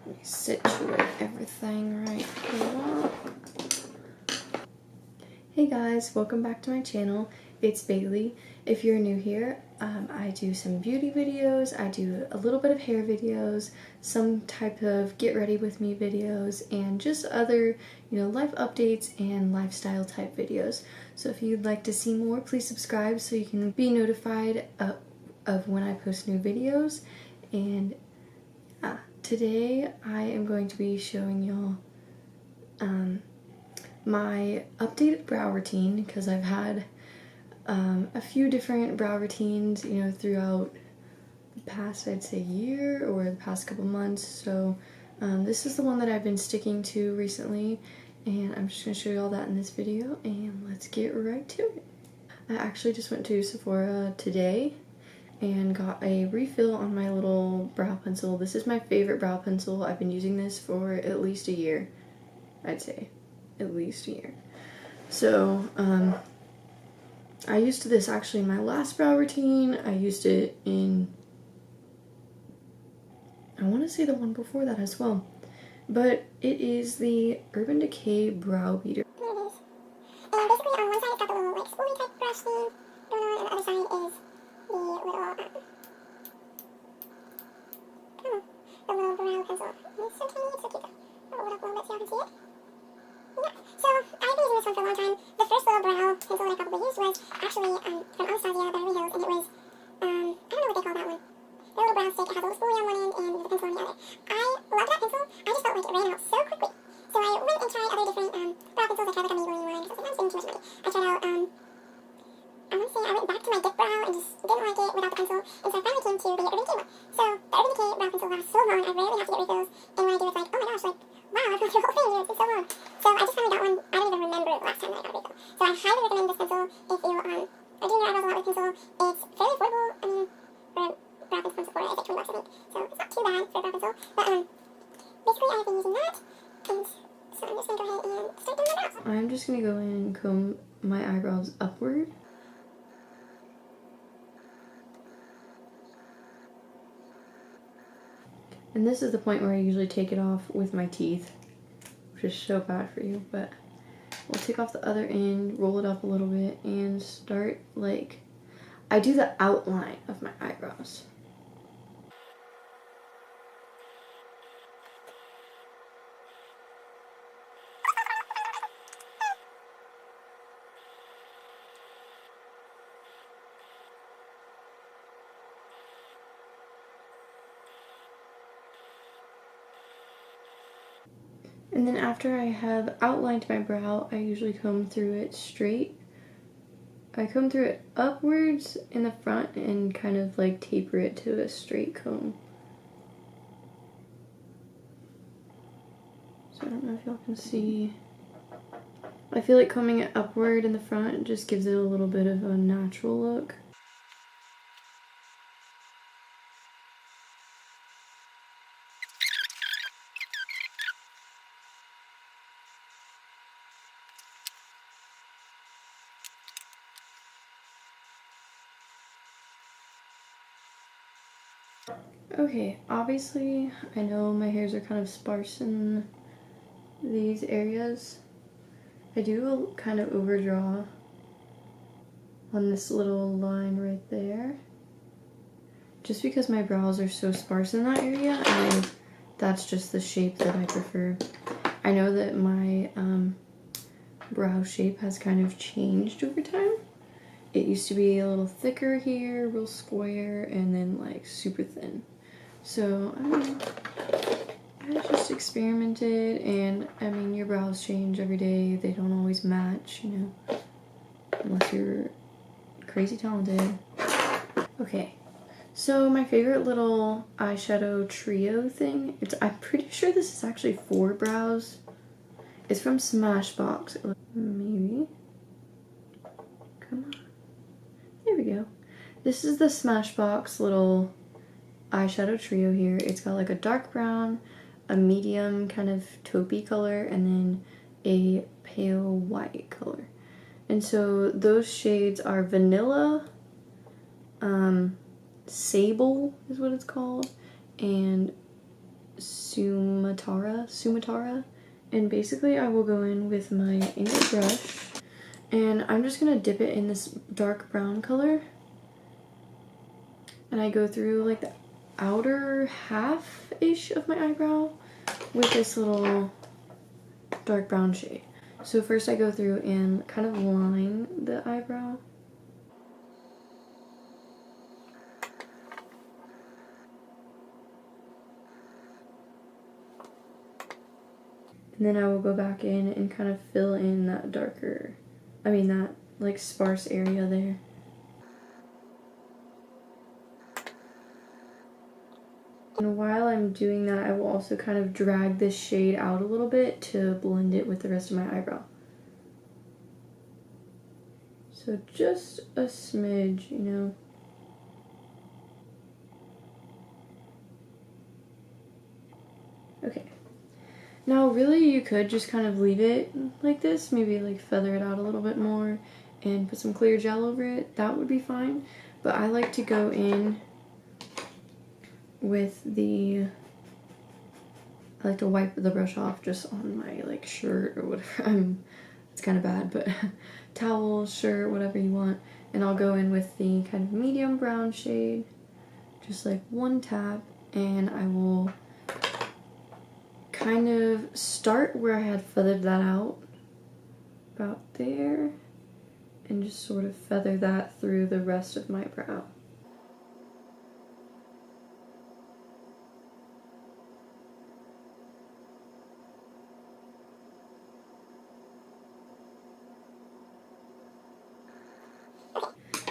Let me situate everything right here. Hey guys, welcome back to my channel. It's Bailey. If you're new here, I do some beauty videos, I do a little bit of hair videos, some type of get ready with me videos, and just other, life updates and lifestyle type videos. So if you'd like to see more, please subscribe so you can be notified of when I post new videos. And today I am going to be showing y'all my updated brow routine, because I've had a few different brow routines, throughout the past, I'd say, year or the past couple months. So this is the one that I've been sticking to recently, and I'm just going to show you all that in this video, and let's get right to it. I actually just went to Sephora today and got a refill on my little brow pencil. This is my favorite brow pencil. I've been using this for at least a year, I'd say. At least a year. So, I used this actually in my last brow routine. I used it in, I want to say the one before that as well. But it is the Urban Decay Brow Beater. Here it is. And basically on one side it's got the little like spoolie type brush thing going on, and the other side is the little, the little brow pencil. And it's so tiny, it's so cute though. I'll hold it up a little bit so y'all can see it. Yeah, so I've been using this one for a long time. The first little brow pencil that I probably used was actually from Anastasia Beverly Hills, and it was, I don't know what they call that one. The little brow stick, it has a little spoolie on one end and the pencil on the other. I love that pencil. I just felt like it ran out so quickly. So I went and tried other different brow pencils. I tried like a Maybelline one, because I was like, I'm spending too much money. I tried out, I want to say I went back to my dip brow and just didn't like it without the pencil, and so I finally came to the Urban Decay one. So the Urban Decay brow pencil lasts so long, I rarely have to get refills, and when I do it's like, oh my gosh, like, wow, I've gone through the whole thing, it's been so long. So I just finally got one. I don't even remember the last time that I got a refill. So I highly recommend this pencil if you are doing your eyebrows a lot with pencil. It's fairly affordable, I mean, for a brow pencil from Sephora, it's like $20 I think. So it's not too bad for a brow pencil, but basically I've been using that, and so I'm just going to go ahead and start doing my brows. I'm just going to go in and comb my eyebrows upward. And this is the point where I usually take it off with my teeth, which is so bad for you, but we'll take off the other end, roll it up a little bit, and start, like, I do the outline of my eyebrows. And then after I have outlined my brow, I usually comb through it straight. I comb through it upwards in the front and kind of like taper it to a straight comb. So I don't know if y'all can see. I feel like combing it upward in the front just gives it a little bit of a natural look. Okay, obviously I know my hairs are kind of sparse in these areas. I do kind of overdraw on this little line right there, just because my brows are so sparse in that area, and that's just the shape that I prefer. I know that my brow shape has kind of changed over time. It used to be a little thicker here, real square, and then like super thin. So I don't know, I just experimented, and I mean, your brows change every day. They don't always match, unless you're crazy talented. Okay, so my favorite little eyeshadow trio thing, I'm pretty sure this is actually for brows. It's from Smashbox. Maybe. Come on. There we go. This is the Smashbox little eyeshadow trio here. It's got like a dark brown, a medium kind of taupey color, and then a pale white color. And so those shades are Vanilla, Sable is what it's called, and Sumatara. And basically I will go in with my ink brush and I'm just gonna dip it in this dark brown color. And I go through like the outer half-ish of my eyebrow with this little dark brown shade. So first I go through and kind of line the eyebrow. And then I will go back in and kind of fill in that that like sparse area there. And while I'm doing that, I will also kind of drag this shade out a little bit to blend it with the rest of my eyebrow. So just a smidge, you know. Okay. Now really you could just kind of leave it like this, maybe like feather it out a little bit more and put some clear gel over it. That would be fine. But I like to go in with I like to wipe the brush off just on my like shirt or whatever. It's kind of bad, but towel, shirt, whatever you want. And I'll go in with the kind of medium brown shade, just like one tap, and I will kind of start where I had feathered that out, about there, and just sort of feather that through the rest of my brow.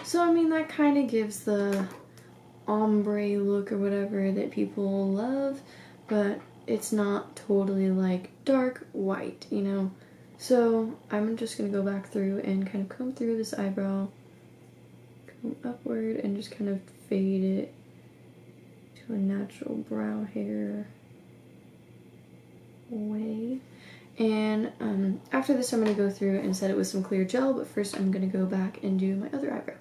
So I mean that kind of gives the ombre look or whatever that people love, but it's not totally like dark white, you know? So I'm just gonna go back through and kind of comb through this eyebrow, comb upward, and just kind of fade it to a natural brow hair way. And after this I'm gonna go through and set it with some clear gel, but first I'm gonna go back and do my other eyebrow.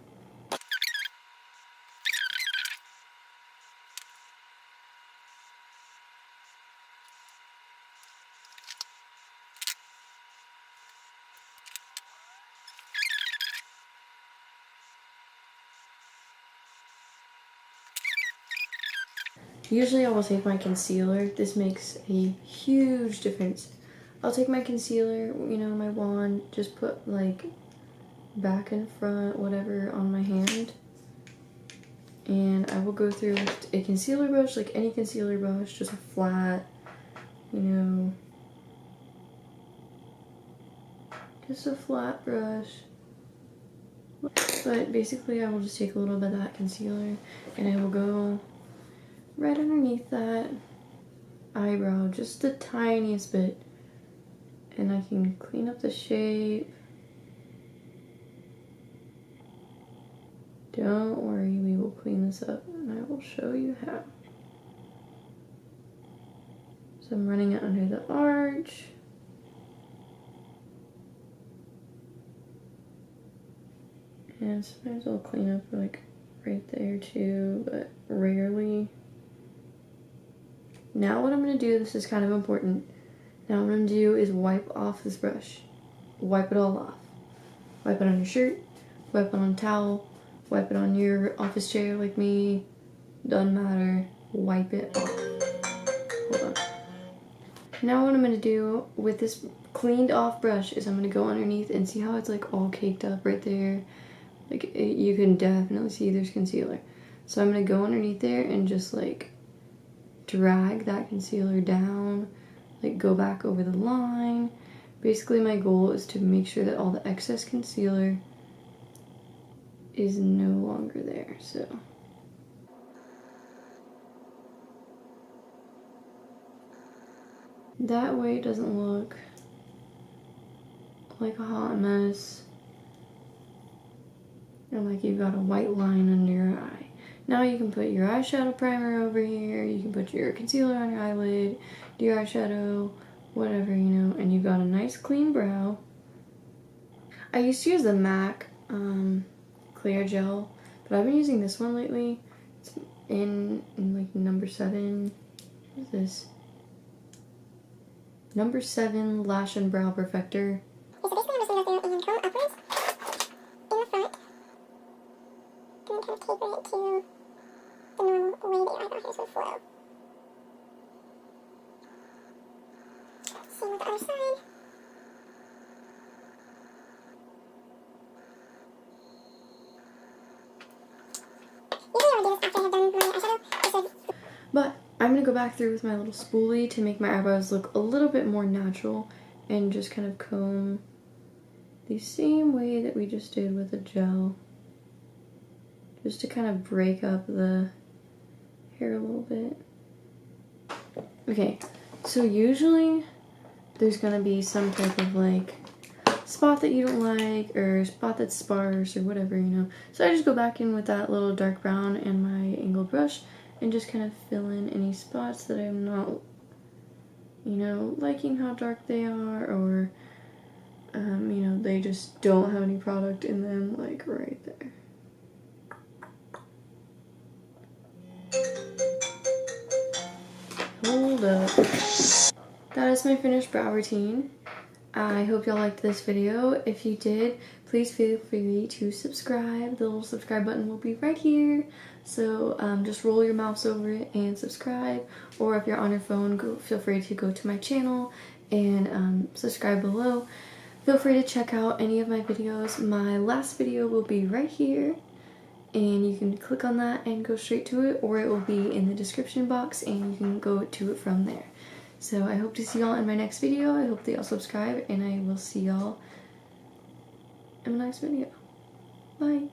Usually I will take my concealer. This makes a huge difference. I'll take my concealer, you know, my wand, just put like back and front, whatever, on my hand. And I will go through with a concealer brush, like any concealer brush, just a flat, you know, just a flat brush. But basically I will just take a little bit of that concealer and I will go right underneath that eyebrow, just the tiniest bit, and I can clean up the shape. Don't worry, we will clean this up and I will show you how. So I'm running it under the arch. And sometimes I'll clean up like right there too, but rarely. Now what I'm going to do, this is kind of important. Now what I'm going to do is wipe off this brush. Wipe it all off. Wipe it on your shirt, wipe it on a towel, wipe it on your office chair like me. Doesn't matter. Wipe it off. Hold on. Now what I'm going to do with this cleaned off brush is I'm going to go underneath and see how it's like all caked up right there. Like you can definitely see there's concealer. So I'm going to go underneath there and just like drag that concealer down, like go back over the line. Basically my goal is to make sure that all the excess concealer is no longer there. So that way it doesn't look like a hot mess and like you've got a white line under your eye. Now you can put your eyeshadow primer over here, you can put your concealer on your eyelid, do your eyeshadow, whatever, you know, and you've got a nice clean brow. I used to use the MAC clear gel, but I've been using this one lately. It's in like number 7. What is this? number 7 Lash and Brow Perfector. So basically I'm just going to go through and comb upwards in the front, and then kind of taper it to the normal way that your eyebrow hairs would flow. Same with the other side. Usually I would do this after I have done my eyeshadow. But I'm going to go back through with my little spoolie to make my eyebrows look a little bit more natural and just kind of comb the same way that we just did with the gel. Just to kind of break up the hair a little bit. Okay, so usually there's going to be some type of like spot that you don't like or spot that's sparse or whatever, you know. So I just go back in with that little dark brown and my angled brush and just kind of fill in any spots that I'm not, you know, liking how dark they are, or, you know, they just don't have any product in them, like right there. Hold up. That is my finished brow routine. I hope y'all liked this video. If you did, please feel free to subscribe. The little subscribe button will be right here. So just roll your mouse over it and subscribe. Or if you're on your phone, feel free to go to my channel and subscribe below. Feel free to check out any of my videos. My last video will be right here. And you can click on that and go straight to it. Or it will be in the description box and you can go to it from there. So I hope to see y'all in my next video. I hope that y'all subscribe, and I will see y'all in my next video. Bye.